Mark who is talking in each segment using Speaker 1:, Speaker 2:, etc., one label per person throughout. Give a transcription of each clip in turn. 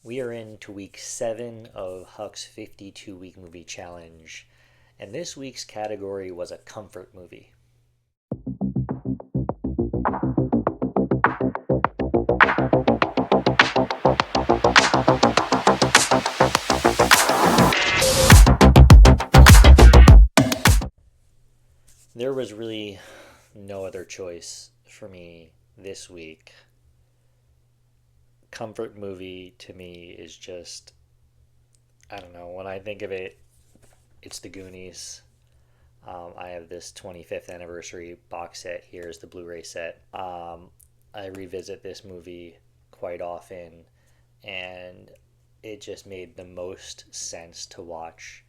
Speaker 1: We are into week 7 of Huck's 52-week movie challenge, and this week's category was a comfort movie. There was really no other choice for me this week. Comfort movie to me is just, I don't know, when I think of it, it's the Goonies. I have this 25th anniversary box set. Here's the Blu-ray set. I revisit this movie quite often, and it just made the most sense to watch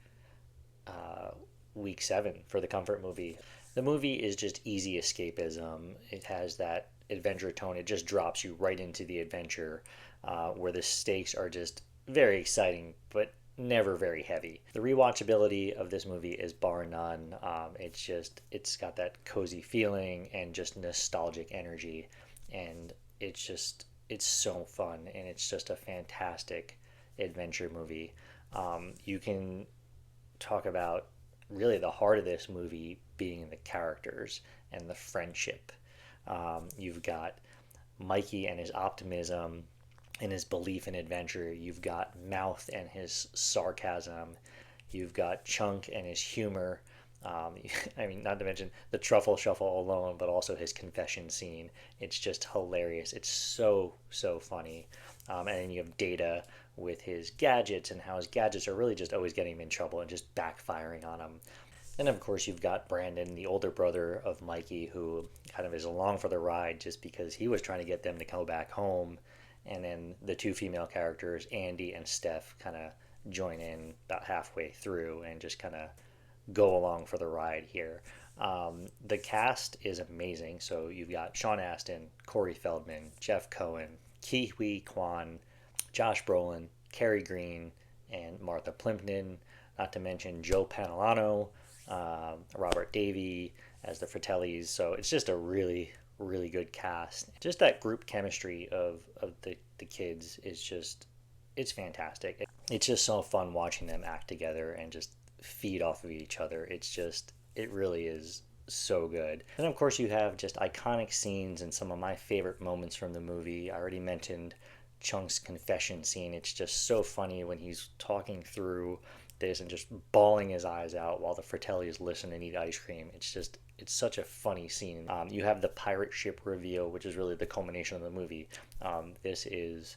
Speaker 1: uh, week 7 for the comfort movie. The movie is just easy escapism. It has that adventure tone. It just drops you right into the adventure, where the stakes are just very exciting, but never very heavy. The rewatchability of this movie is bar none. It's got that cozy feeling and just nostalgic energy, and it's so fun, and it's just a fantastic adventure movie. You can talk about really the heart of this movie being the characters and the friendship. You've got Mikey and his optimism and his belief in adventure. You've got Mouth and his sarcasm. You've got Chunk and his humor. I mean, not to mention the truffle shuffle alone, but also his confession scene. It's just hilarious. It's so funny. And then you have Data with his gadgets and how his gadgets are really just always getting him in trouble and just backfiring on him. And of course, you've got Brandon, the older brother of Mikey, who kind of is along for the ride just because he was trying to get them to go back home. And then the two female characters, Andy and Steph, kind of join in about halfway through and just kind of go along for the ride here. The cast is amazing. So you've got Sean Astin, Corey Feldman, Jeff Cohen, Ki Hui Kwan, Josh Brolin, Kerry Green, and Martha Plimpton, not to mention Joe Pantalano, Robert Davey as the Fratellis. So it's just a really good cast. Just that group chemistry of the kids is just, it's fantastic. It's just so fun watching them act together and just feed off of each other. It really is so good. And of course, you have just iconic scenes and some of my favorite moments from the movie. I already mentioned Chunk's confession scene. It's just so funny when he's talking through this and just bawling his eyes out while the Fratellis listen and eat ice cream. It's such a funny scene. You have the pirate ship reveal, which is really the culmination of the movie. This is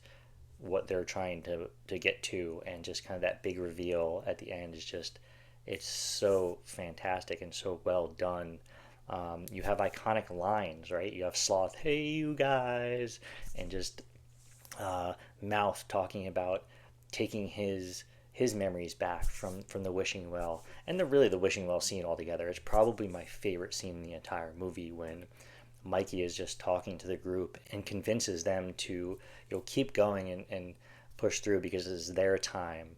Speaker 1: what they're trying to get to, and just kind of that big reveal at the end is just, it's so fantastic and so well done. You have iconic lines, right? You have Sloth, hey you guys, and just Mouth talking about taking his memories back from the wishing well, and the wishing well scene altogether. It's probably my favorite scene in the entire movie, when Mikey is just talking to the group and convinces them to keep going and push through because it's their time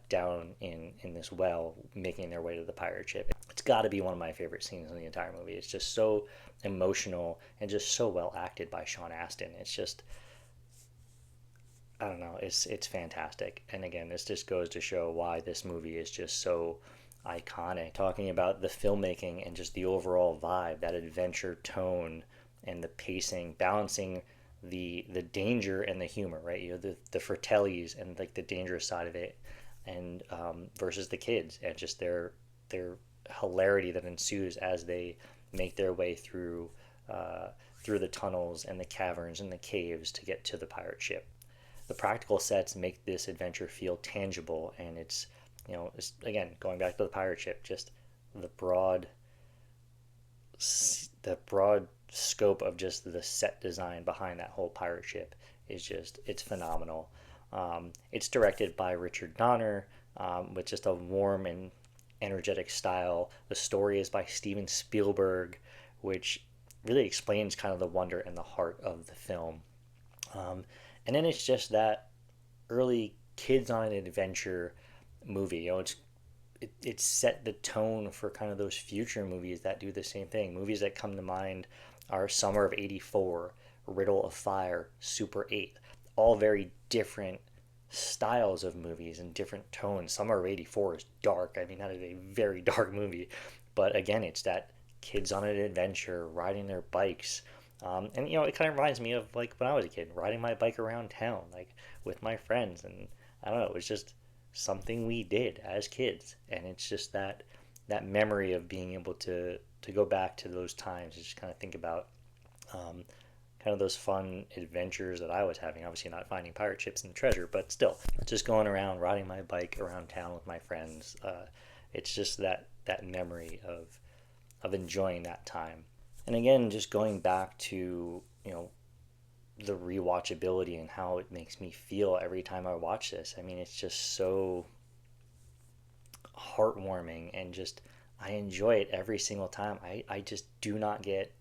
Speaker 1: down in this well, making their way to the pirate ship. It's got to be one of my favorite scenes in the entire movie. It's just so emotional and just so well acted by Sean Astin. It's just, I don't know, it's fantastic. And again, this just goes to show why this movie is just so iconic. Talking about the filmmaking and just the overall vibe, that adventure tone and the pacing, balancing the danger and the humor, right? You know, the Fratellis and like the dangerous side of it, and versus the kids and just their hilarity that ensues as they make their way through the tunnels and the caverns and the caves to get to the pirate ship. The practical sets make this adventure feel tangible, and it's again going back to the pirate ship, just the broad the broad scope of just the set design behind that whole pirate ship is just, it's phenomenal. It's directed by Richard Donner, with just a warm and energetic style. The story is by Steven Spielberg, which really explains kind of the wonder and the heart of the film. Um, and then it's just that early kids on an adventure movie. It set the tone for kind of those future movies that do the same thing. Movies that come to mind are Summer of '84, Riddle of Fire, Super 8. All very different styles of movies and different tones. Summer of '84 is dark. I mean, that is a very dark movie. But again, it's that kids on an adventure, riding their bikes. And it kind of reminds me of like when I was a kid, riding my bike around town, like with my friends. And I don't know, it was just something we did as kids. And it's just that memory of being able to go back to those times, and just kind of think about um, kind of those fun adventures that I was having. Obviously, not finding pirate ships and treasure, but still, just going around, riding my bike around town with my friends. It's just that memory of enjoying that time. And again, just going back to the rewatchability and how it makes me feel every time I watch this. I mean, it's just so heartwarming, and just I enjoy it every single time. I just do not get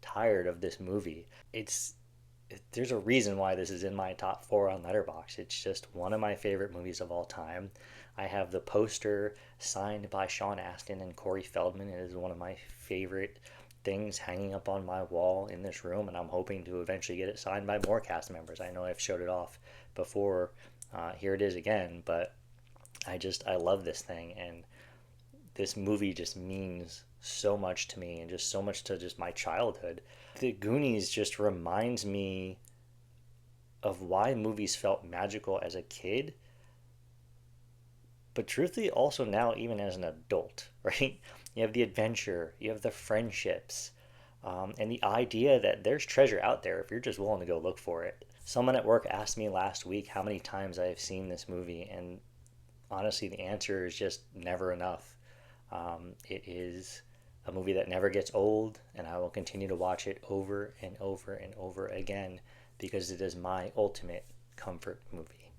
Speaker 1: tired of this movie. There's a reason why this is in my top four on Letterboxd. It's just one of my favorite movies of all time. I have the poster signed by Sean Astin and Corey Feldman. It is one of my favorite things hanging up on my wall in this room, and I'm hoping to eventually get it signed by more cast members. I know I've showed it off before. Here it is again, but I love this thing, and this movie just means so much to me, and just so much to just my childhood. The Goonies just reminds me of why movies felt magical as a kid, but truthfully also now even as an adult, right? You have the adventure, you have the friendships, and the idea that there's treasure out there if you're just willing to go look for it. Someone at work asked me last week how many times I have seen this movie, and honestly, the answer is just never enough. It is a movie that never gets old, and I will continue to watch it over and over and over again because it is my ultimate comfort movie.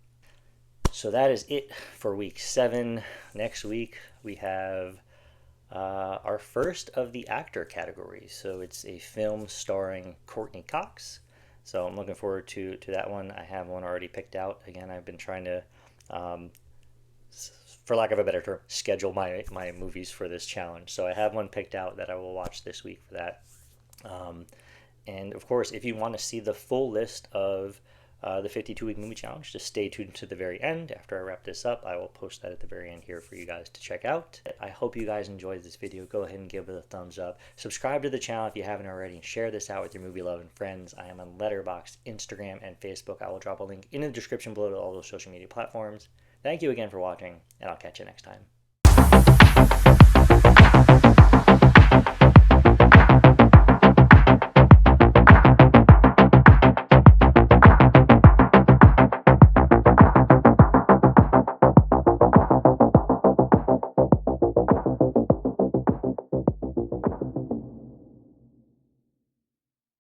Speaker 1: So that is it for week 7. Next week, we have our first of the actor categories. So it's a film starring Courtney Cox. So I'm looking forward to that one. I have one already picked out. Again, I've been trying to for lack of a better term, schedule my movies for this challenge. So I have one picked out that I will watch this week for that. And of course, if you want to see the full list of the 52-week movie challenge, just stay tuned to the very end. After I wrap this up, I will post that at the very end here for you guys to check out. I hope you guys enjoyed this video. Go ahead and give it a thumbs up. Subscribe to the channel if you haven't already, and share this out with your movie-loving friends. I am on Letterboxd, Instagram, and Facebook. I will drop a link in the description below to all those social media platforms. Thank you again for watching, and I'll catch you next time.